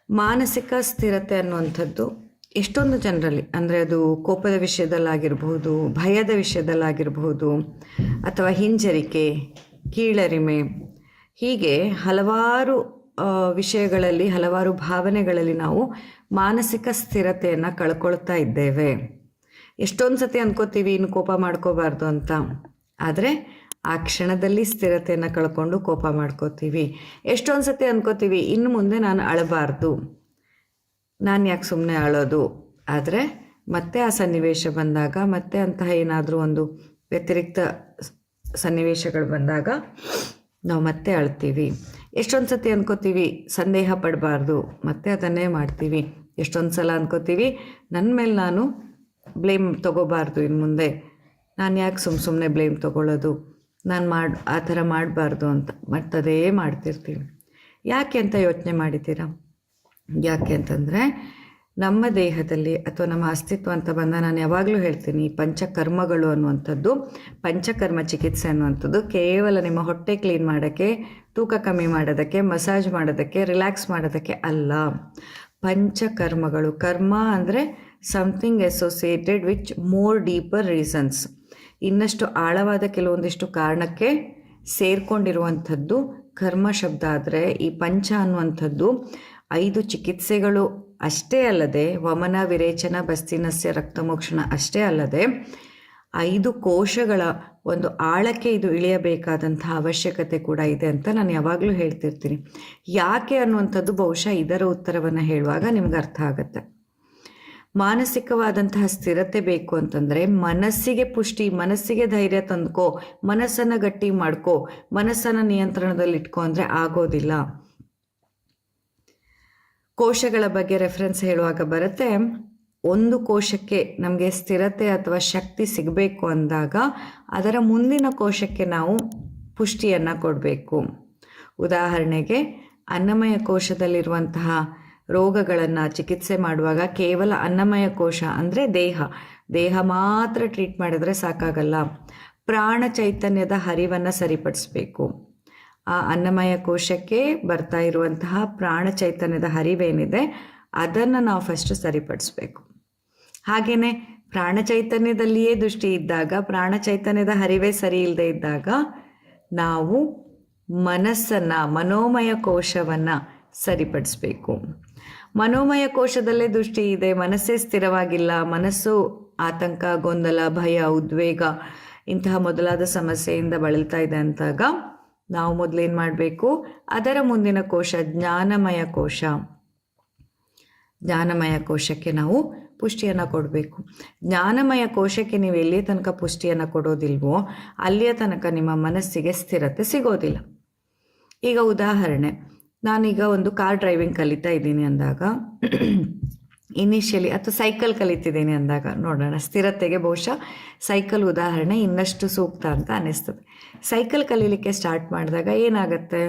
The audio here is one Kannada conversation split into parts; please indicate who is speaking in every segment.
Speaker 1: ಮಾನಸಿಕ ಸ್ಥಿರತೆ ಅನ್ನುವಂಥದ್ದು ಎಷ್ಟೊಂದು ಜನರಲ್ಲಿ, ಅಂದರೆ ಅದು ಕೋಪದ ವಿಷಯದಲ್ಲಾಗಿರ್ಬೋದು, ಭಯದ ವಿಷಯದಲ್ಲಾಗಿರ್ಬೋದು, ಅಥವಾ ಹಿಂಜರಿಕೆ, ಕೀಳರಿಮೆ, ಹೀಗೆ ಹಲವಾರು ವಿಷಯಗಳಲ್ಲಿ, ಹಲವಾರು ಭಾವನೆಗಳಲ್ಲಿ ನಾವು ಮಾನಸಿಕ ಸ್ಥಿರತೆಯನ್ನು ಕಳ್ಕೊಳ್ತಾ ಇದ್ದೇವೆ. ಎಷ್ಟೊಂದು ಸತಿ ಅಂದ್ಕೋತೀವಿ ಇನ್ನು ಕೋಪ ಮಾಡ್ಕೋಬಾರ್ದು ಅಂತ, ಆದರೆ ಆ ಕ್ಷಣದಲ್ಲಿ ಸ್ಥಿರತೆಯನ್ನು ಕಳ್ಕೊಂಡು ಕೋಪ ಮಾಡ್ಕೋತೀವಿ. ಎಷ್ಟೊಂದು ಸತಿ ಅಂದ್ಕೋತೀವಿ ಇನ್ನು ಮುಂದೆ ನಾನು ಅಳಬಾರ್ದು, ನಾನು ಯಾಕೆ ಸುಮ್ಮನೆ ಅಳೋದು, ಆದರೆ ಮತ್ತೆ ಆ ಸನ್ನಿವೇಶ ಬಂದಾಗ, ಮತ್ತೆ ಅಂತಹ ಏನಾದರೂ ಒಂದು ವ್ಯತಿರಿಕ್ತ ಸನ್ನಿವೇಶಗಳು ಬಂದಾಗ ನಾವು ಮತ್ತೆ ಅಳ್ತೀವಿ. ಎಷ್ಟೊಂದು ಸತಿ ಅಂದ್ಕೋತೀವಿ ಸಂದೇಹ ಪಡಬಾರ್ದು, ಮತ್ತೆ ಅದನ್ನೇ ಮಾಡ್ತೀವಿ. ಎಷ್ಟೊಂದು ಸಲ ಅಂದ್ಕೋತೀವಿ ನನ್ನ ಮೇಲೆ ನಾನು ಬ್ಲೇಮ್ ತೊಗೋಬಾರ್ದು, ಇನ್ನು ಮುಂದೆ ನಾನು ಯಾಕೆ ಸುಮ್ಮನೆ ಬ್ಲೇಮ್ ತೊಗೊಳ್ಳೋದು, ನಾನು ಆ ಥರ ಮಾಡಬಾರ್ದು ಅಂತ ಮತ್ತದೇ ಮಾಡ್ತಿರ್ತೀವಿ. ಯಾಕೆ ಅಂತ ಯೋಚನೆ ಮಾಡಿದ್ದೀರಾ? ಯಾಕೆ ಅಂತಂದರೆ ನಮ್ಮ ದೇಹದಲ್ಲಿ ಅಥವಾ ನಮ್ಮ ಅಸ್ತಿತ್ವ ಅಂತ ಬಂದ, ನಾನು ಯಾವಾಗಲೂ ಹೇಳ್ತೀನಿ, ಪಂಚಕರ್ಮಗಳು ಅನ್ನುವಂಥದ್ದು, ಪಂಚಕರ್ಮ ಚಿಕಿತ್ಸೆ ಅನ್ನುವಂಥದ್ದು ಕೇವಲ ನಿಮ್ಮ ಹೊಟ್ಟೆ ಕ್ಲೀನ್ ಮಾಡೋಕ್ಕೆ, ತೂಕ ಕಮ್ಮಿ ಮಾಡೋದಕ್ಕೆ, ಮಸಾಜ್ ಮಾಡೋದಕ್ಕೆ, ರಿಲ್ಯಾಕ್ಸ್ ಮಾಡೋದಕ್ಕೆ ಅಲ್ಲ. ಪಂಚಕರ್ಮಗಳು, ಕರ್ಮ ಅಂದರೆ something associated which more deeper reasons, ಇನ್ನಷ್ಟು ಆಳವಾದ ಕೆಲವೊಂದಿಷ್ಟು ಕಾರಣಕ್ಕೆ ಸೇರ್ಕೊಂಡಿರುವಂಥದ್ದು ಕರ್ಮ ಶಬ್ದ. ಆದರೆ ಈ ಪಂಚ ಅನ್ನುವಂಥದ್ದು 5 ಚಿಕಿತ್ಸೆಗಳು ಅಷ್ಟೇ ಅಲ್ಲದೆ, ವಮನ ವಿರೇಚನ ಬಸ್ತಿನಸ್ಯ ರಕ್ತಮೋಕ್ಷಣ ಅಷ್ಟೇ ಅಲ್ಲದೆ 5 ಕೋಶಗಳ ಒಂದು ಆಳಕ್ಕೆ ಇದು ಇಳಿಯಬೇಕಾದಂಥ ಅವಶ್ಯಕತೆ ಕೂಡ ಇದೆ ಅಂತ ನಾನು ಯಾವಾಗಲೂ ಹೇಳ್ತಿರ್ತೀನಿ. ಯಾಕೆ ಅನ್ನುವಂಥದ್ದು ಬಹುಶಃ ಇದರ ಉತ್ತರವನ್ನು ಹೇಳುವಾಗ ನಿಮ್ಗೆ ಅರ್ಥ ಆಗುತ್ತೆ. ಮಾನಸಿಕವಾದಂತಹ ಸ್ಥಿರತೆ ಬೇಕು ಅಂತಂದರೆ ಮನಸ್ಸಿಗೆ ಪುಷ್ಟಿ, ಮನಸ್ಸಿಗೆ ಧೈರ್ಯ ತಂದ್ಕೋ, ಮನಸ್ಸನ್ನು ಗಟ್ಟಿ ಮಾಡ್ಕೋ, ಮನಸ್ಸನ್ನು ನಿಯಂತ್ರಣದಲ್ಲಿಟ್ಕೋ ಅಂದರೆ ಆಗೋದಿಲ್ಲ. ಕೋಶಗಳ ಬಗ್ಗೆ ರೆಫರೆನ್ಸ್ ಹೇಳುವಾಗ ಬರುತ್ತೆ, ಒಂದು ಕೋಶಕ್ಕೆ ನಮಗೆ ಸ್ಥಿರತೆ ಅಥವಾ ಶಕ್ತಿ ಸಿಗಬೇಕು ಅಂದಾಗ ಅದರ ಮುಂದಿನ ಕೋಶಕ್ಕೆ ನಾವು ಪುಷ್ಟಿಯನ್ನು ಕೊಡಬೇಕು. ಉದಾಹರಣೆಗೆ ಅನ್ನಮಯ ಕೋಶದಲ್ಲಿರುವಂತಹ ರೋಗಗಳನ್ನು ಚಿಕಿತ್ಸೆ ಮಾಡುವಾಗ ಕೇವಲ ಅನ್ನಮಯ ಕೋಶ ಅಂದರೆ ದೇಹ ಮಾತ್ರ ಟ್ರೀಟ್ ಮಾಡಿದ್ರೆ ಸಾಕಾಗಲ್ಲ. ಪ್ರಾಣ ಚೈತನ್ಯದ ಹರಿವನ್ನು ಸರಿಪಡಿಸಬೇಕು. ಆ ಅನ್ನಮಯ ಕೋಶಕ್ಕೆ ಬರ್ತಾ ಇರುವಂತಹ ಪ್ರಾಣ ಚೈತನ್ಯದ ಹರಿವೇನಿದೆ ಅದನ್ನು ನಾವು ಫಸ್ಟ್ ಸರಿಪಡಿಸ್ಬೇಕು. ಹಾಗೆಯೇ ಪ್ರಾಣ ಚೈತನ್ಯದಲ್ಲಿಯೇ ದೃಷ್ಟಿ ಇದ್ದಾಗ, ಪ್ರಾಣ ಚೈತನ್ಯದ ಹರಿವೇ ಸರಿ ಇಲ್ಲದೆ ಇದ್ದಾಗ ನಾವು ಮನಸ್ಸನ್ನು, ಮನೋಮಯ ಕೋಶವನ್ನು ಸರಿಪಡಿಸ್ಬೇಕು. ಮನೋಮಯ ಕೋಶದಲ್ಲೇ ದೃಷ್ಟಿ ಇದೆ, ಮನಸ್ಸೇ ಸ್ಥಿರವಾಗಿಲ್ಲ, ಮನಸ್ಸು ಆತಂಕ, ಗೊಂದಲ, ಭಯ, ಉದ್ವೇಗ ಇಂತಹ ಮೊದಲಾದ ಸಮಸ್ಯೆಯಿಂದ ಬಳಲ್ತಾ ಇದೆ ಅಂತಾಗ ನಾವು ಮೊದಲೇನು ಮಾಡಬೇಕು? ಅದರ ಮುಂದಿನ ಕೋಶ ಜ್ಞಾನಮಯ ಕೋಶ, ಜ್ಞಾನಮಯ ಕೋಶಕ್ಕೆ ನಾವು ಪುಷ್ಟಿಯನ್ನು ಕೊಡಬೇಕು. ಜ್ಞಾನಮಯ ಕೋಶಕ್ಕೆ ನೀವು ಎಲ್ಲಿಯ ತನಕ ಪುಷ್ಟಿಯನ್ನು ಕೊಡೋದಿಲ್ವೋ ಅಲ್ಲಿಯ ತನಕ ನಿಮ್ಮ ಮನಸ್ಸಿಗೆ ಸ್ಥಿರತೆ ಸಿಗೋದಿಲ್ಲ. ಈಗ ಉದಾಹರಣೆ, ನಾನೀಗ ಒಂದು ಕಾರ್ ಡ್ರೈವಿಂಗ್ ಕಲಿತಾ ಇದ್ದೀನಿ ಅಂದಾಗ, ಇನಿಷಿಯಲಿ ಅಥವಾ ಸೈಕಲ್ ಕಲಿತಿದ್ದೀನಿ ಅಂದಾಗ ನೋಡೋಣ, ಸ್ಥಿರತೆಗೆ ಬಹುಶಃ ಸೈಕಲ್ ಉದಾಹರಣೆ ಇನ್ನಷ್ಟು ಸೂಕ್ತ ಅಂತ ಅನ್ನಿಸ್ತದೆ. ಸೈಕಲ್ ಕಲೀಲಿಕ್ಕೆ ಸ್ಟಾರ್ಟ್ ಮಾಡಿದಾಗ ಏನಾಗುತ್ತೆ?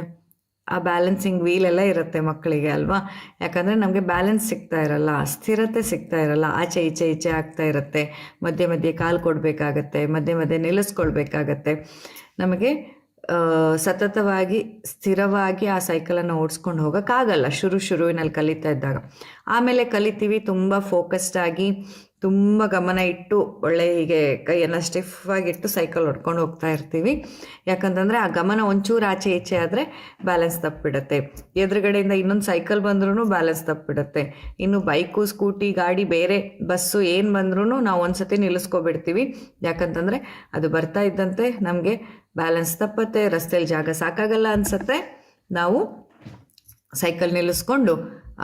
Speaker 1: ಆ ಬ್ಯಾಲೆನ್ಸಿಂಗ್ ವೀಲೆಲ್ಲ ಇರುತ್ತೆ ಮಕ್ಕಳಿಗೆ ಅಲ್ವಾ, ಯಾಕಂದರೆ ನಮಗೆ ಬ್ಯಾಲೆನ್ಸ್ ಸಿಗ್ತಾ ಇರಲ್ಲ, ಸ್ಥಿರತೆ ಸಿಗ್ತಾ ಇರಲ್ಲ, ಆಚೆ ಈಚೆ ಆಗ್ತಾ ಇರುತ್ತೆ, ಮಧ್ಯೆ ಮಧ್ಯೆ ಕಾಲು ಕೊಡಬೇಕಾಗತ್ತೆ, ಮಧ್ಯೆ ನಿಲ್ಲಿಸ್ಕೊಳ್ಬೇಕಾಗತ್ತೆ. ನಮಗೆ ಸತತವಾಗಿ ಸ್ಥಿರವಾಗಿ ಆ ಸೈಕಲನ್ನು ಓಡಿಸ್ಕೊಂಡು ಹೋಗೋಕ್ಕಾಗಲ್ಲ ಶುರುವಿನಲ್ಲಿ ಕಲಿತಾ ಇದ್ದಾಗ. ಆಮೇಲೆ ಕಲಿತೀವಿ, ತುಂಬ ಫೋಕಸ್ಡ್ ಆಗಿ, ತುಂಬ ಗಮನ ಇಟ್ಟು, ಒಳ್ಳೆ ಹೀಗೆ ಕೈಯನ್ನು ಸ್ಟಿಫಾಗಿಟ್ಟು ಸೈಕಲ್ ಹೊಡ್ಕೊಂಡು ಹೋಗ್ತಾ ಇರ್ತೀವಿ. ಯಾಕಂತಂದರೆ ಆ ಗಮನ ಒಂಚೂರು ಆಚೆ ಈಚೆ ಆದರೆ ಬ್ಯಾಲೆನ್ಸ್ ತಪ್ಪಿಬಿಡುತ್ತೆ. ಎದುರುಗಡೆಯಿಂದ ಇನ್ನೊಂದು ಸೈಕಲ್ ಬಂದ್ರೂ ಬ್ಯಾಲೆನ್ಸ್ ತಪ್ಪಿಬಿಡುತ್ತೆ. ಇನ್ನು ಬೈಕು, ಸ್ಕೂಟಿ, ಗಾಡಿ, ಬೇರೆ ಬಸ್ಸು ಏನು ಬಂದ್ರೂ ನಾವು ಒಂದು ಸತಿ ನಿಲ್ಲಿಸ್ಕೊಬಿಡ್ತೀವಿ. ಯಾಕಂತಂದರೆ ಅದು ಬರ್ತಾ ಇದ್ದಂತೆ ನಮಗೆ ಬ್ಯಾಲೆನ್ಸ್ ತಪ್ಪತ್ತೆ, ರಸ್ತೆಯಲ್ಲಿ ಜಾಗ ಸಾಕಾಗಲ್ಲ ಅನಿಸುತ್ತೆ. ನಾವು ಸೈಕಲ್ ನಿಲ್ಲಿಸ್ಕೊಂಡು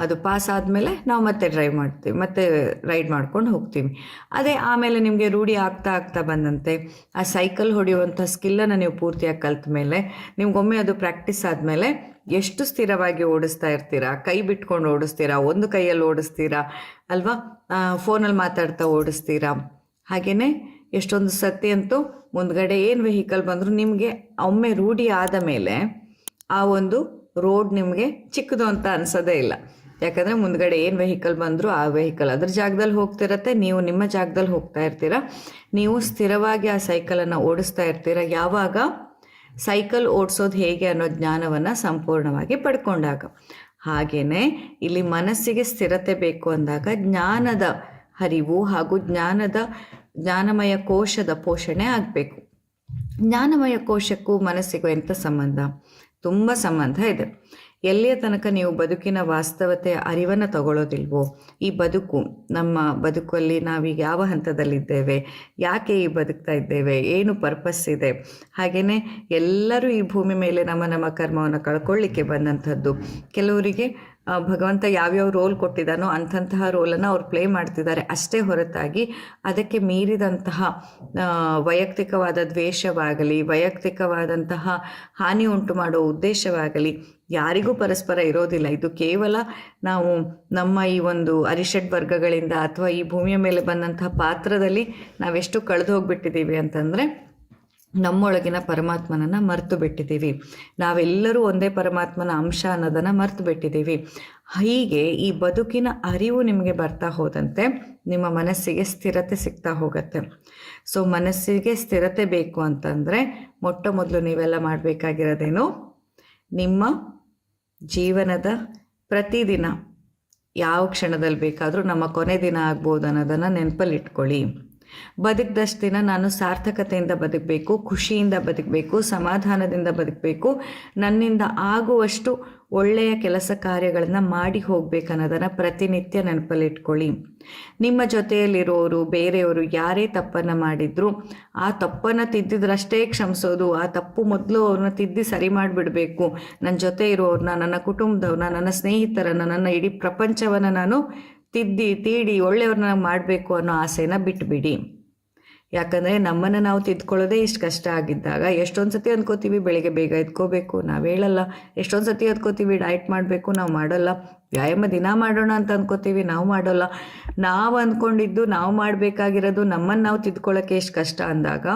Speaker 1: ಅದು ಪಾಸ್ ಆದಮೇಲೆ ನಾವು ಮತ್ತೆ ಡ್ರೈವ್ ಮಾಡ್ತೀವಿ, ಮತ್ತೆ ರೈಡ್ ಮಾಡ್ಕೊಂಡು ಹೋಗ್ತೀವಿ. ಅದೇ ಆಮೇಲೆ ನಿಮಗೆ ರೂಢಿ ಆಗ್ತಾ ಬಂದಂತೆ ಆ ಸೈಕಲ್ ಹೊಡೆಯುವಂಥ ಸ್ಕಿಲ್ಲನ್ನು ನೀವು ಪೂರ್ತಿಯಾಗಿ ಕಲ್ತ ಮೇಲೆ, ನಿಮ್ಗೊಮ್ಮೆ ಅದು ಪ್ರಾಕ್ಟೀಸ್ ಆದಮೇಲೆ ಎಷ್ಟು ಸ್ಥಿರವಾಗಿ ಓಡಿಸ್ತಾ ಇರ್ತೀರಾ, ಕೈ ಬಿಟ್ಕೊಂಡು ಓಡಿಸ್ತೀರಾ, ಒಂದು ಕೈಯಲ್ಲಿ ಓಡಿಸ್ತೀರಾ ಅಲ್ವಾ, ಫೋನಲ್ಲಿ ಮಾತಾಡ್ತಾ ಓಡಿಸ್ತೀರಾ. ಹಾಗೆಯೇ ಎಷ್ಟೊಂದು ಸತಿ ಅಂತೂ ಮುಂದ್ಗಡೆ ಏನು ವೆಹಿಕಲ್ ಬಂದರೂ ನಿಮಗೆ ಒಮ್ಮೆ ರೂಢಿ ಆದ ಮೇಲೆ ಆ ಒಂದು ರೋಡ್ ನಿಮಗೆ ಚಿಕ್ಕದು ಅಂತ ಅನಿಸೋದೇ ಇಲ್ಲ. ಯಾಕಂದರೆ ಮುಂದ್ಗಡೆ ಏನು ವೆಹಿಕಲ್ ಬಂದರೂ ಆ ವೆಹಿಕಲ್ ಅದ್ರ ಜಾಗದಲ್ಲಿ ಹೋಗ್ತಿರತ್ತೆ, ನೀವು ನಿಮ್ಮ ಜಾಗದಲ್ಲಿ ಹೋಗ್ತಾ ಇರ್ತೀರ. ನೀವು ಸ್ಥಿರವಾಗಿ ಆ ಸೈಕಲನ್ನು ಓಡಿಸ್ತಾ ಇರ್ತೀರ ಯಾವಾಗ ಸೈಕಲ್ ಓಡಿಸೋದು ಹೇಗೆ ಅನ್ನೋ ಜ್ಞಾನವನ್ನು ಸಂಪೂರ್ಣವಾಗಿ ಪಡ್ಕೊಂಡಾಗ. ಹಾಗೆಯೇ ಇಲ್ಲಿ ಮನಸ್ಸಿಗೆ ಸ್ಥಿರತೆ ಬೇಕು ಅಂದಾಗ ಜ್ಞಾನದ ಹರಿವು ಹಾಗೂ ಜ್ಞಾನಮಯ ಕೋಶದ ಪೋಷಣೆ ಆಗಬೇಕು. ಜ್ಞಾನಮಯ ಕೋಶಕ್ಕೂ ಮನಸ್ಸಿಗೂ ಎಂಥ ಸಂಬಂಧ? ತುಂಬ ಸಂಬಂಧ ಇದೆ. ಎಲ್ಲಿಯ ತನಕ ನೀವು ಬದುಕಿನ ವಾಸ್ತವತೆಯ ಅರಿವನ್ನು ತಗೊಳ್ಳೋದಿಲ್ವೋ, ಈ ಬದುಕು, ನಮ್ಮ ಬದುಕಲ್ಲಿ ನಾವೀಗ ಯಾವ ಹಂತದಲ್ಲಿದ್ದೇವೆ, ಯಾಕೆ ಈ ಬದುಕ್ತಾ ಇದ್ದೇವೆ, ಏನು ಪರ್ಪಸ್ ಇದೆ, ಹಾಗೆಯೇ ಎಲ್ಲರೂ ಈ ಭೂಮಿ ಮೇಲೆ ನಮ್ಮ ಕರ್ಮವನ್ನು ಕಳ್ಕೊಳ್ಳಿಕ್ಕೆ ಬಂದಂಥದ್ದು. ಕೆಲವರಿಗೆ ಭಗವಂತ ಯಾವ್ಯಾವ ರೋಲ್ ಕೊಟ್ಟಿದ್ದಾನೋ ಅಂಥಂತಹ ರೋಲನ್ನು ಅವ್ರು ಪ್ಲೇ ಮಾಡ್ತಿದ್ದಾರೆ ಅಷ್ಟೇ ಹೊರತಾಗಿ ಅದಕ್ಕೆ ಮೀರಿದಂತಹ ವೈಯಕ್ತಿಕವಾದ ದ್ವೇಷವಾಗಲಿ, ವೈಯಕ್ತಿಕವಾದಂತಹ ಹಾನಿ ಉಂಟು ಮಾಡೋ ಉದ್ದೇಶವಾಗಲಿ ಯಾರಿಗೂ ಪರಸ್ಪರ ಇರೋದಿಲ್ಲ. ಇದು ಕೇವಲ ನಾವು ನಮ್ಮ ಈ ಒಂದು ಅರಿಷಡ್ ವರ್ಗಗಳಿಂದ ಅಥವಾ ಈ ಭೂಮಿಯ ಮೇಲೆ ಬಂದಂತಹ ಪಾತ್ರದಲ್ಲಿ ನಾವೆಷ್ಟು ಕಳೆದು ಹೋಗ್ಬಿಟ್ಟಿದ್ದೀವಿ ಅಂತಂದರೆ ನಮ್ಮೊಳಗಿನ ಪರಮಾತ್ಮನನ್ನು ಮರೆತು ಬಿಟ್ಟಿದ್ದೀವಿ. ನಾವೆಲ್ಲರೂ ಒಂದೇ ಪರಮಾತ್ಮನ ಅಂಶ ಅನ್ನೋದನ್ನು ಮರೆತು ಬಿಟ್ಟಿದ್ದೀವಿ. ಹೀಗೆ ಈ ಬದುಕಿನ ಅರಿವು ನಿಮಗೆ ಬರ್ತಾ ಹೋದಂತೆ ನಿಮ್ಮ ಮನಸ್ಸಿಗೆ ಸ್ಥಿರತೆ ಸಿಗ್ತಾ ಹೋಗುತ್ತೆ. ಸೊ ಮನಸ್ಸಿಗೆ ಸ್ಥಿರತೆ ಬೇಕು ಅಂತಂದರೆ ಮೊಟ್ಟ ಮೊದಲು ನೀವೆಲ್ಲ ಮಾಡಬೇಕಾಗಿರೋದೇನು, ನಿಮ್ಮ ಜೀವನದ ಪ್ರತಿದಿನ ಯಾವ ಕ್ಷಣದಲ್ಲಿ ಬೇಕಾದರೂ ನಮ್ಮ ಕೊನೆ ದಿನ ಆಗ್ಬೋದು ಅನ್ನೋದನ್ನು ನೆನಪಲ್ಲಿ ಇಟ್ಕೊಳ್ಳಿ. ಬದುಕಿದಷ್ಟು ದಿನ ನಾನು ಸಾರ್ಥಕತೆಯಿಂದ ಬದುಕಬೇಕು, ಖುಷಿಯಿಂದ ಬದುಕಬೇಕು, ಸಮಾಧಾನದಿಂದ ಬದುಕಬೇಕು, ನನ್ನಿಂದ ಆಗುವಷ್ಟು ಒಳ್ಳೆಯ ಕೆಲಸ ಕಾರ್ಯಗಳನ್ನು ಮಾಡಿ ಹೋಗ್ಬೇಕನ್ನೋದನ್ನು ಪ್ರತಿನಿತ್ಯ ನೆನಪಲ್ಲಿಟ್ಕೊಳ್ಳಿ. ನಿಮ್ಮ ಜೊತೆಯಲ್ಲಿರೋರು, ಬೇರೆಯವರು ಯಾರೇ ತಪ್ಪನ್ನು ಮಾಡಿದ್ರು ಆ ತಪ್ಪನ್ನು ತಿದ್ದಿದ್ರಷ್ಟೇ ಕ್ಷಮಿಸೋದು, ಆ ತಪ್ಪು ಮೊದಲು ಅವ್ರನ್ನ ತಿದ್ದಿ ಸರಿ ಮಾಡಿಬಿಡಬೇಕು. ನನ್ನ ಜೊತೆ ಇರೋರನ್ನ, ನನ್ನ ಕುಟುಂಬದವ್ರನ್ನ, ನನ್ನ ಸ್ನೇಹಿತರನ್ನು, ನನ್ನ ಇಡೀ ಪ್ರಪಂಚವನ್ನು ನಾನು ತೀಡಿ ಒಳ್ಳೆಯವ್ರನ್ನ ಮಾಡಬೇಕು ಅನ್ನೋ ಆಸೆನ ಬಿಟ್ಟುಬಿಡಿ. ಯಾಕಂದರೆ ನಮ್ಮನ್ನು ನಾವು ತಿದ್ಕೊಳ್ಳೋದೇ ಇಷ್ಟು ಕಷ್ಟ ಆಗಿದ್ದಾಗ ಎಷ್ಟೊಂದು ಸತಿ ಅಂದ್ಕೋತೀವಿ ಬೆಳಿಗ್ಗೆ ಬೇಗ ಎದ್ಕೋಬೇಕು, ನಾವು ಹೇಳಲ್ಲ. ಎಷ್ಟೊಂದು ಸತಿ ಅಂದ್ಕೋತೀವಿ ಡಯಟ್ ಮಾಡಬೇಕು, ನಾವು ಮಾಡೋಲ್ಲ. ವ್ಯಾಯಾಮ ದಿನ ಮಾಡೋಣ ಅಂತ ಅಂದ್ಕೋತೀವಿ, ನಾವು ಮಾಡೋಲ್ಲ. ನಾವು ಅಂದ್ಕೊಂಡಿದ್ದು ನಾವು ಮಾಡಬೇಕಾಗಿರೋದು ನಮ್ಮನ್ನು ನಾವು ತಿದ್ಕೊಳ್ಳೋಕ್ಕೆ ಎಷ್ಟು ಕಷ್ಟ ಅಂದಾಗ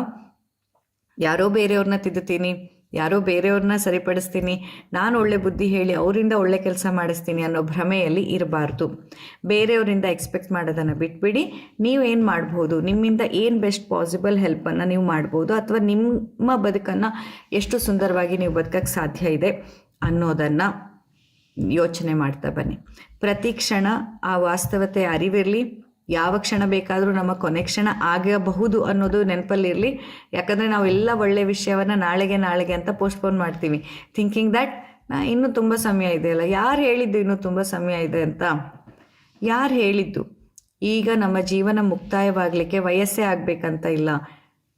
Speaker 1: ಯಾರೋ ಬೇರೆಯವ್ರನ್ನ ತಿದ್ದುತ್ತೀನಿ, ಯಾರೋ ಬೇರೆಯವ್ರನ್ನ ಸರಿಪಡಿಸ್ತೀನಿ, ನಾನು ಒಳ್ಳೆ ಬುದ್ಧಿ ಹೇಳಿ ಅವರಿಂದ ಒಳ್ಳೆ ಕೆಲಸ ಮಾಡಿಸ್ತೀನಿ ಅನ್ನೋ ಭ್ರಮೆಯಲ್ಲಿ ಇರಬಾರ್ದು. ಬೇರೆಯವರಿಂದ ಎಕ್ಸ್ಪೆಕ್ಟ್ ಮಾಡೋದನ್ನು ಬಿಟ್ಬಿಡಿ. ನೀವೇನು ಮಾಡ್ಬೋದು, ನಿಮ್ಮಿಂದ ಏನು ಬೆಸ್ಟ್ ಪಾಸಿಬಲ್ ಹೆಲ್ಪನ್ನು ನೀವು ಮಾಡ್ಬೋದು, ಅಥವಾ ನಿಮ್ಮ ಬದುಕನ್ನು ಎಷ್ಟು ಸುಂದರವಾಗಿ ನೀವು ಬದುಕಕ್ಕೆ ಸಾಧ್ಯ ಇದೆ ಅನ್ನೋದನ್ನು ಯೋಚನೆ ಮಾಡ್ತಾ ಬನ್ನಿ. ಪ್ರತಿ ಕ್ಷಣ ಆ ವಾಸ್ತವತೆ ಅರಿವಿರಲಿ. ಯಾವ ಕ್ಷಣ ಬೇಕಾದರೂ ನಮ್ಮ ಕೊನೆ ಕ್ಷಣ ಆಗಬಹುದು ಅನ್ನೋದು ನೆನಪಲ್ಲಿರಲಿ. ಯಾಕಂದರೆ ನಾವೆಲ್ಲ ಒಳ್ಳೆಯ ವಿಷಯವನ್ನು ನಾಳೆಗೆ ಅಂತ ಪೋಸ್ಟ್ಪೋನ್ ಮಾಡ್ತೀವಿ, ಥಿಂಕಿಂಗ್ ದ್ಯಾಟ್ ಇನ್ನೂ ತುಂಬ ಸಮಯ ಇದೆಯಲ್ಲ. ಯಾರು ಹೇಳಿದ್ದು ಇನ್ನೂ ತುಂಬ ಸಮಯ ಇದೆ ಅಂತ? ಯಾರು ಹೇಳಿದ್ದು? ಈಗ ನಮ್ಮ ಜೀವನ ಮುಕ್ತಾಯವಾಗಲಿಕ್ಕೆ ವಯಸ್ಸೇ ಆಗಬೇಕಂತ ಇಲ್ಲ,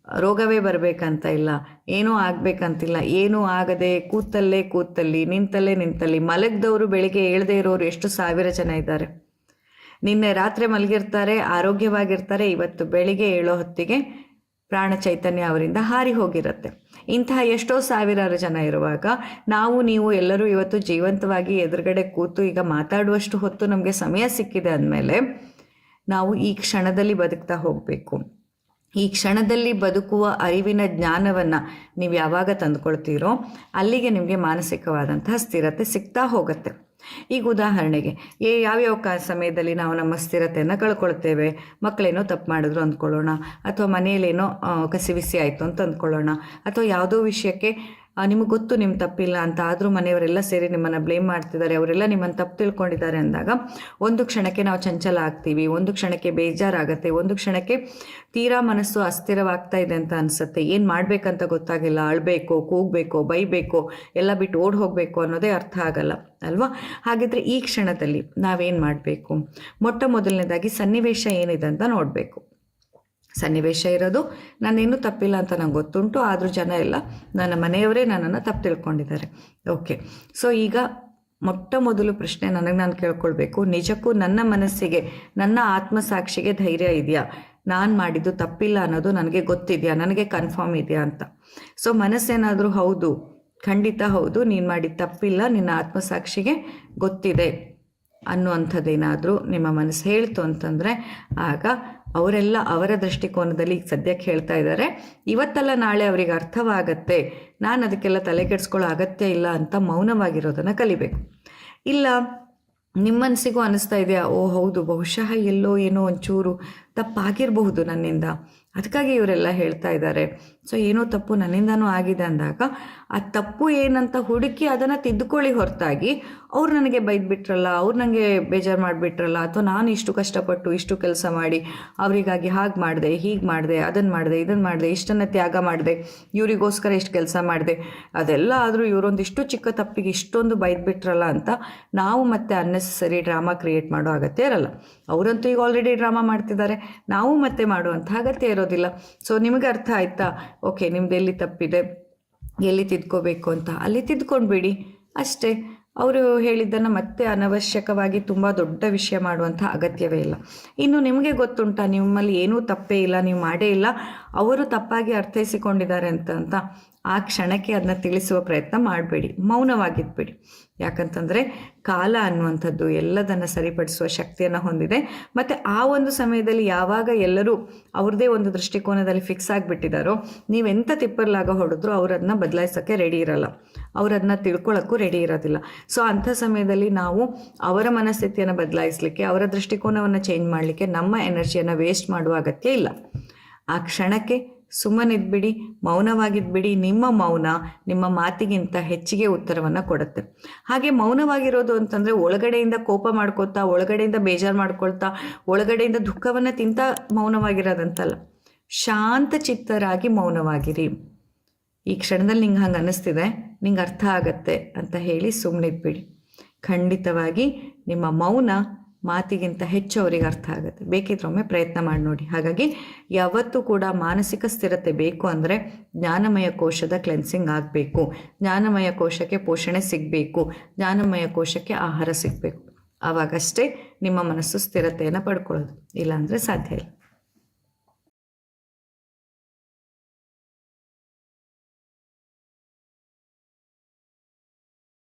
Speaker 1: ರೋಗವೇ ಬರಬೇಕಂತ ಇಲ್ಲ, ಏನೂ ಆಗಬೇಕಂತಿಲ್ಲ. ಏನೂ ಆಗದೆ ಕೂತಲ್ಲಿ ನಿಂತಲ್ಲಿ ಮಲಗಿದವರು ಬೆಳಿಗ್ಗೆ ಏಳದೇ ಇರೋರು ಎಷ್ಟು ಸಾವಿರ ಜನ ಇದ್ದಾರೆ. ನಿನ್ನೆ ರಾತ್ರಿ ಮಲಗಿರ್ತಾರೆ, ಆರೋಗ್ಯವಾಗಿರ್ತಾರೆ, ಇವತ್ತು ಬೆಳಿಗ್ಗೆ ಏಳೋ ಹೊತ್ತಿಗೆ ಪ್ರಾಣ ಚೈತನ್ಯ ಅವರಿಂದ ಹಾರಿ ಹೋಗಿರುತ್ತೆ. ಇಂತಹ ಎಷ್ಟೋ ಸಾವಿರಾರು ಜನ ಇರುವಾಗ ನೀವು ಎಲ್ಲರೂ ಇವತ್ತು ಜೀವಂತವಾಗಿ ಎದುರುಗಡೆ ಕೂತು ಈಗ ಮಾತಾಡುವಷ್ಟು ಹೊತ್ತು ನಮಗೆ ಸಮಯ ಸಿಕ್ಕಿದೆ ಅಂದಮೇಲೆ ನಾವು ಈ ಕ್ಷಣದಲ್ಲಿ ಬದುಕ್ತಾ ಹೋಗಬೇಕು. ಈ ಕ್ಷಣದಲ್ಲಿ ಬದುಕುವ ಅರಿವಿನ ಜ್ಞಾನವನ್ನು ನೀವು ಯಾವಾಗ ತಂದುಕೊಳ್ತೀರೋ ಅಲ್ಲಿಗೆ ನಿಮಗೆ ಮಾನಸಿಕವಾದಂತಹ ಸ್ಥಿರತೆ ಸಿಗ್ತಾ ಹೋಗುತ್ತೆ. ಈಗ ಉದಾಹರಣೆಗೆ ಯಾವ್ಯಾವ ಸಮಯದಲ್ಲಿ ನಾವು ನಮ್ಮ ಸ್ಥಿರತೆಯನ್ನು ಕಳ್ಕೊಳ್ತೇವೆ. ಮಕ್ಕಳೇನೋ ತಪ್ಪು ಮಾಡಿದ್ರು ಅಂದ್ಕೊಳ್ಳೋಣ, ಅಥವಾ ಮನೆಯಲ್ಲೇನೋ ಕಸಿವಿಸಿ ಆಯಿತು ಅಂತ ಅಂದ್ಕೊಳ್ಳೋಣ, ಅಥವಾ ಯಾವುದೋ ವಿಷಯಕ್ಕೆ ನಿಮಗೆ ಗೊತ್ತು ನಿಮ್ಮ ತಪ್ಪಿಲ್ಲ ಅಂತ, ಆದರೂ ಮನೆಯವರೆಲ್ಲ ಸೇರಿ ನಿಮ್ಮನ್ನು ಬ್ಲೇಮ್ ಮಾಡ್ತಿದ್ದಾರೆ, ಅವರೆಲ್ಲ ನಿಮ್ಮನ್ನು ತಪ್ಪು ತಿಳ್ಕೊಂಡಿದ್ದಾರೆ ಅಂದಾಗ ಒಂದು ಕ್ಷಣಕ್ಕೆ ನಾವು ಚಂಚಲ ಆಗ್ತೀವಿ, ಒಂದು ಕ್ಷಣಕ್ಕೆ ಬೇಜಾರಾಗುತ್ತೆ, ಒಂದು ಕ್ಷಣಕ್ಕೆ ತೀರಾ ಮನಸ್ಸು ಅಸ್ಥಿರವಾಗ್ತಾ ಇದೆ ಅಂತ ಅನಿಸುತ್ತೆ. ಏನು ಮಾಡಬೇಕಂತ ಗೊತ್ತಾಗಿಲ್ಲ, ಅಳಬೇಕೋ, ಕೂಗಬೇಕೋ, ಬೈಬೇಕೋ, ಎಲ್ಲ ಬಿಟ್ಟು ಓಡಿ ಹೋಗಬೇಕು ಅನ್ನೋದೇ ಅರ್ಥ ಆಗಲ್ಲ ಅಲ್ವಾ? ಹಾಗಿದ್ರೆ ಈ ಕ್ಷಣದಲ್ಲಿ ನಾವೇನು ಮಾಡಬೇಕು? ಮೊಟ್ಟ ಮೊದಲನೇದಾಗಿ ಸನ್ನಿವೇಶ ಏನಿದೆ ಅಂತ ನೋಡಬೇಕು. ಸನ್ನಿವೇಶ ಇರೋದು ನಾನೇನು ತಪ್ಪಿಲ್ಲ ಅಂತ ನಂಗೆ ಗೊತ್ತುಂಟು, ಆದರೂ ಜನ ಎಲ್ಲ ನನ್ನ ಮನೆಯವರೇ ನನ್ನನ್ನು ತಪ್ಪು ತಿಳ್ಕೊಂಡಿದ್ದಾರೆ. ಓಕೆ, ಸೊ ಈಗ ಮೊಟ್ಟ ಮೊದಲು ಪ್ರಶ್ನೆ ನಾನು ಕೇಳ್ಕೊಳ್ಬೇಕು, ನಿಜಕ್ಕೂ ನನ್ನ ಮನಸ್ಸಿಗೆ, ನನ್ನ ಆತ್ಮಸಾಕ್ಷಿಗೆ ಧೈರ್ಯ ಇದೆಯಾ? ನಾನು ಮಾಡಿದ್ದು ತಪ್ಪಿಲ್ಲ ಅನ್ನೋದು ನನಗೆ ಗೊತ್ತಿದೆಯಾ, ನನಗೆ ಕನ್ಫರ್ಮ್ ಇದೆಯಾ ಅಂತ. ಸೊ ಮನಸ್ಸೇನಾದರೂ ಹೌದು, ಖಂಡಿತ ಹೌದು, ನೀನು ಮಾಡಿದ ತಪ್ಪಿಲ್ಲ, ನಿನ್ನ ಆತ್ಮಸಾಕ್ಷಿಗೆ ಗೊತ್ತಿದೆ ಅನ್ನುವಂಥದ್ದೇನಾದರೂ ನಿಮ್ಮ ಮನಸ್ಸು ಹೇಳ್ತು ಅಂತಂದರೆ ಆಗ ಅವರೆಲ್ಲ ಅವರ ದೃಷ್ಟಿಕೋನದಲ್ಲಿ ಈಗ ಸದ್ಯಕ್ಕೆ ಹೇಳ್ತಾ ಇದ್ದಾರೆ, ಇವತ್ತಲ್ಲ ನಾಳೆ ಅವರಿಗೆ ಅರ್ಥವಾಗತ್ತೆ, ನಾನು ಅದಕ್ಕೆಲ್ಲ ತಲೆ ಕೆಡಿಸ್ಕೊಳ್ಳೋ ಅಗತ್ಯ ಇಲ್ಲ ಅಂತ ಮೌನವಾಗಿರೋದನ್ನು ಕಲಿಬೇಕು. ಇಲ್ಲ ನಿಮ್ಮ ಮನಸ್ಸಿಗೂ ಅನ್ನಿಸ್ತಾ ಇದೆಯಾ, ಓ ಹೌದು, ಬಹುಶಃ ಎಲ್ಲೋ ಏನೋ ಒಂಚೂರು ತಪ್ಪಾಗಿರಬಹುದು ನನ್ನಿಂದ, ಅದಕ್ಕಾಗಿ ಇವರೆಲ್ಲ ಹೇಳ್ತಾ ಇದ್ದಾರೆ, ಸೊ ಏನೋ ತಪ್ಪು ನನ್ನಿಂದನೂ ಆಗಿದೆ ಅಂದಾಗ ಆ ತಪ್ಪು ಏನಂತ ಹುಡುಕಿ ಅದನ್ನು ತಿದ್ದುಕೊಳ್ಳಿ ಹೊರತಾಗಿ ಅವ್ರು ನನಗೆ ಬೈದ್ಬಿಟ್ರಲ್ಲ, ಅವ್ರು ನನಗೆ ಬೇಜಾರು ಮಾಡಿಬಿಟ್ರಲ್ಲ, ಅಥವಾ ನಾನು ಇಷ್ಟು ಕಷ್ಟಪಟ್ಟು ಇಷ್ಟು ಕೆಲಸ ಮಾಡಿ ಅವರಿಗಾಗಿ ಹಾಗೆ ಮಾಡಿದೆ, ಹೀಗೆ ಮಾಡಿದೆ, ಅದನ್ನು ಮಾಡಿದೆ, ಇದನ್ನು ಮಾಡಿದೆ, ಇಷ್ಟನ್ನು ತ್ಯಾಗ ಮಾಡಿದೆ, ಇವರಿಗೋಸ್ಕರ ಇಷ್ಟು ಕೆಲಸ ಮಾಡಿದೆ, ಅದೆಲ್ಲ ಆದರೂ ಇವರೊಂದಿಷ್ಟು ಚಿಕ್ಕ ತಪ್ಪಿಗೆ ಇಷ್ಟೊಂದು ಬೈದ್ಬಿಟ್ರಲ್ಲ ಅಂತ ನಾವು ಮತ್ತೆ ಅನ್ನೆಸರಿ ಡ್ರಾಮಾ ಕ್ರಿಯೇಟ್ ಮಾಡೋ ಅಗತ್ಯ ಇರಲ್ಲ. ಅವರಂತೂ ಈಗ ಆಲ್ರೆಡಿ ಡ್ರಾಮಾ ಮಾಡ್ತಿದ್ದಾರೆ, ನಾವು ಮತ್ತೆ ಮಾಡುವಂಥ ಅಗತ್ಯ ಇರೋದಿಲ್ಲ. ಸೊ ನಿಮಗೆ ಅರ್ಥ ಆಯ್ತಾ? ಓಕೆ, ನಿಮ್ದು ಎಲ್ಲಿ ತಪ್ಪಿದೆ, ಎಲ್ಲಿ ತಿದ್ಕೋಬೇಕು ಅಂತ ಅಲ್ಲಿ ತಿದ್ಕೊಂಡ್ಬಿಡಿ ಅಷ್ಟೇ. ಅವರು ಹೇಳಿದ್ದನ್ನು ಮತ್ತೆ ಅನವಶ್ಯಕವಾಗಿ ತುಂಬ ದೊಡ್ಡ ವಿಷಯ ಮಾಡುವಂಥ ಅಗತ್ಯವೇ ಇಲ್ಲ. ಇನ್ನು ನಿಮಗೆ ಗೊತ್ತುಂಟಾ ನಿಮ್ಮಲ್ಲಿ ಏನೂ ತಪ್ಪೇ ಇಲ್ಲ, ನೀವು ಮಾಡೇ ಇಲ್ಲ, ಅವರು ತಪ್ಪಾಗಿ ಅರ್ಥೈಸಿಕೊಂಡಿದ್ದಾರೆ ಅಂತ ಆ ಕ್ಷಣಕ್ಕೆ ಅದನ್ನ ತಿಳಿಸುವ ಪ್ರಯತ್ನ ಮಾಡಬೇಡಿ, ಮೌನವಾಗಿದ್ಬಿಡಿ. ಯಾಕಂತಂದರೆ ಕಾಲ ಅನ್ನುವಂಥದ್ದು ಎಲ್ಲದನ್ನು ಸರಿಪಡಿಸುವ ಶಕ್ತಿಯನ್ನು ಹೊಂದಿದೆ. ಮತ್ತು ಆ ಒಂದು ಸಮಯದಲ್ಲಿ ಯಾವಾಗ ಎಲ್ಲರೂ ಅವ್ರದ್ದೇ ಒಂದು ದೃಷ್ಟಿಕೋನದಲ್ಲಿ ಫಿಕ್ಸ್ ಆಗಿಬಿಟ್ಟಿದ್ದಾರೋ, ನೀವೆಂಥ ತಿಪ್ಪರ್ಲಾಗ ಹೊಡೆದ್ರೂ ಅವರದನ್ನ ಬದಲಾಯಿಸೋಕ್ಕೆ ರೆಡಿ ಇರಲ್ಲ, ಅವರದನ್ನ ತಿಳ್ಕೊಳ್ಳೋಕ್ಕೂ ರೆಡಿ ಇರೋದಿಲ್ಲ. ಸೊ ಅಂಥ ಸಮಯದಲ್ಲಿ ನಾವು ಅವರ ಮನಸ್ಥಿತಿಯನ್ನು ಬದಲಾಯಿಸಲಿಕ್ಕೆ, ಅವರ ದೃಷ್ಟಿಕೋನವನ್ನು ಚೇಂಜ್ ಮಾಡಲಿಕ್ಕೆ ನಮ್ಮ ಎನರ್ಜಿಯನ್ನು ವೇಸ್ಟ್ ಮಾಡುವ ಅಗತ್ಯ ಇಲ್ಲ. ಆ ಕ್ಷಣಕ್ಕೆ ಸುಮ್ಮನಿದ್ಬಿಡಿ, ಮೌನವಾಗಿದ್ಬಿಡಿ. ನಿಮ್ಮ ಮೌನ ನಿಮ್ಮ ಮಾತಿಗಿಂತ ಹೆಚ್ಚಿಗೆ ಉತ್ತರವನ್ನು ಕೊಡುತ್ತೆ. ಹಾಗೆ ಮೌನವಾಗಿರೋದು ಅಂತಂದರೆ ಒಳಗಡೆಯಿಂದ ಕೋಪ ಮಾಡ್ಕೊಳ್ತಾ, ಒಳಗಡೆಯಿಂದ ಬೇಜಾರು ಮಾಡ್ಕೊಳ್ತಾ, ಒಳಗಡೆಯಿಂದ ದುಃಖವನ್ನು ತಿಂತ ಮೌನವಾಗಿರೋದಂತಲ್ಲ. ಶಾಂತ ಚಿತ್ತರಾಗಿ ಮೌನವಾಗಿರಿ. ಈ ಕ್ಷಣದಲ್ಲಿ ನಿಂಗೆ ಹಂಗೆ ಅನ್ನಿಸ್ತಿದೆ, ನಿಂಗೆ ಅರ್ಥ ಆಗತ್ತೆ ಅಂತ ಹೇಳಿ ಸುಮ್ಮನಿದ್ಬಿಡಿ. ಖಂಡಿತವಾಗಿ ನಿಮ್ಮ ಮೌನ ಮಾತಿಗಿಂತ ಹೆಚ್ಚು ಅವರಿಗೆ ಅರ್ಥ ಆಗುತ್ತೆ. ಬೇಕಿದ್ರೊಮ್ಮೆ ಪ್ರಯತ್ನ ಮಾಡಿ ನೋಡಿ. ಹಾಗಾಗಿ ಯಾವತ್ತೂ ಕೂಡ ಮಾನಸಿಕ ಸ್ಥಿರತೆ ಬೇಕು ಅಂದರೆ ಜ್ಞಾನಮಯ ಕೋಶದ ಕ್ಲೆನ್ಸಿಂಗ್ ಆಗಬೇಕು, ಜ್ಞಾನಮಯ ಕೋಶಕ್ಕೆ ಪೋಷಣೆ ಸಿಗಬೇಕು, ಜ್ಞಾನಮಯ ಕೋಶಕ್ಕೆ ಆಹಾರ ಸಿಗಬೇಕು. ಆವಾಗಷ್ಟೇ ನಿಮ್ಮ ಮನಸ್ಸು ಸ್ಥಿರತೆಯನ್ನು ಪಡ್ಕೊಳ್ಳೋದು, ಇಲ್ಲಾಂದರೆ ಸಾಧ್ಯ ಇಲ್ಲ.